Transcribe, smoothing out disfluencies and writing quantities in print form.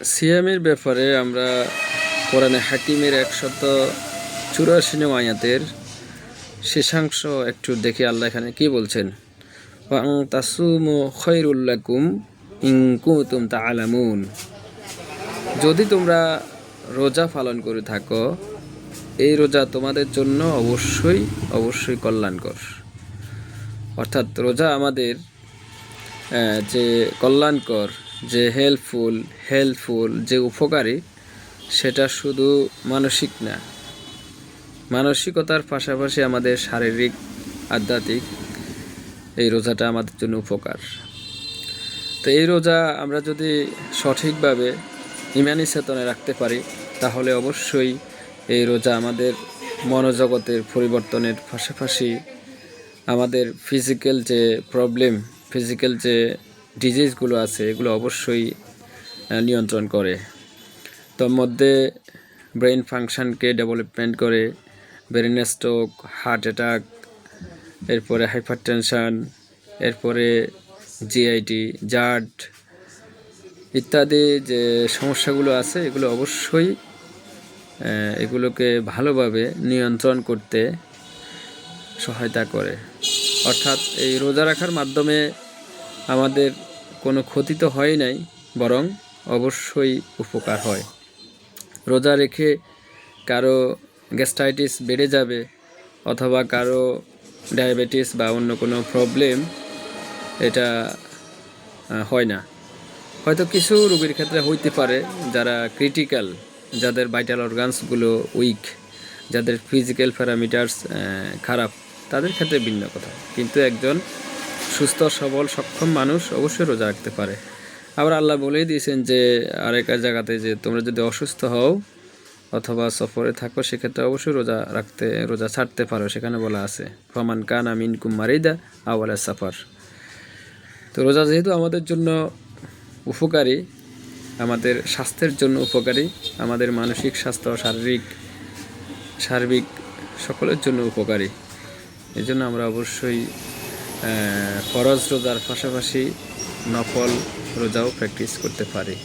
সিয়ামের ব্যাপারে আমরা কোরআনে হাকিমের 184 আয়াতের শেষাংশ একটু দেখি। আল্লাহ এখানে কি বলছেন? ওয়াং তাসুমু খায়রুল লাকুম ইন কুনতুম তা'লামুন। যদি তোমরা রোজা পালন করে থাকো, এই রোজা তোমাদের জন্য অবশ্যই অবশ্যই কল্যাণকর। অর্থাৎ রোজা আমাদের যে কল্যাণকর, যে হেল্পফুল, যে উপকারী, সেটা শুধু মানসিক না, মানসিকতার পাশাপাশি আমাদের শারীরিক, আধ্যাত্মিক এই রোজাটা আমাদের জন্য উপকার। তো এই রোজা আমরা যদি সঠিকভাবে ইমানি চেতনা রাখতে পারি, তাহলে অবশ্যই এই রোজা আমাদের মনোজগতের পরিবর্তনের পাশাপাশি আমাদের ফিজিক্যাল যে প্রবলেম, ফিজিক্যাল যে ডিজিজগুলো আছে, এগুলো অবশ্যই নিয়ন্ত্রণ করে। তোর মধ্যে ব্রেন ফাংশনকে ডেভেলপমেন্ট করে, ব্রেন স্ট্রোক, হার্ট অ্যাটাক, এরপরে হাইপার টেনশন, এরপরে জিআইটি, জার্ট ইত্যাদি যে সমস্যাগুলো আছে, এগুলো অবশ্যই এগুলোকে ভালোভাবে নিয়ন্ত্রণ করতে সহায়তা করে। অর্থাৎ এই রোজা রাখার মাধ্যমে আমাদের কোনো ক্ষতি তো হয় নাই, বরং অবশ্যই উপকার হয়। রোজা রেখে কারো গ্যাস্ট্রাইটিস বেড়ে যাবে, অথবা কারো ডায়াবেটিস বা অন্য কোনো প্রবলেম এটা হয় না। হয়তো কিছু রোগীর ক্ষেত্রে হইতে পারে, যারা ক্রিটিক্যাল, যাদের ভাইটাল অর্গানসগুলো উইক, যাদের ফিজিক্যাল প্যারামিটার্স খারাপ, তাদের ক্ষেত্রে ভিন্ন কথা। কিন্তু একজন সুস্থ সবল সক্ষম মানুষ অবশ্যই রোজা রাখতে পারে। আবার আল্লাহ বলেই দিয়েছেন যে আরেক জায়গাতে, যে তোমরা যদি অসুস্থ হও অথবা সফরে থাকো, সেক্ষেত্রে অবশ্যই রোজা ছাড়তে পারো। সেখানে বলা আছে ফামান কানা মিনকুম মারিদা আও আলা সাফার। তো রোজা যেহেতু আমাদের জন্য উপকারী, আমাদের স্বাস্থ্যের জন্য উপকারী, আমাদের মানসিক স্বাস্থ্য, সার্বিক সকলের জন্য উপকারী, এই জন্য আমরা অবশ্যই ফরজ রোজার পাশাপাশি নফল রোজাও প্র্যাকটিস করতে পারি।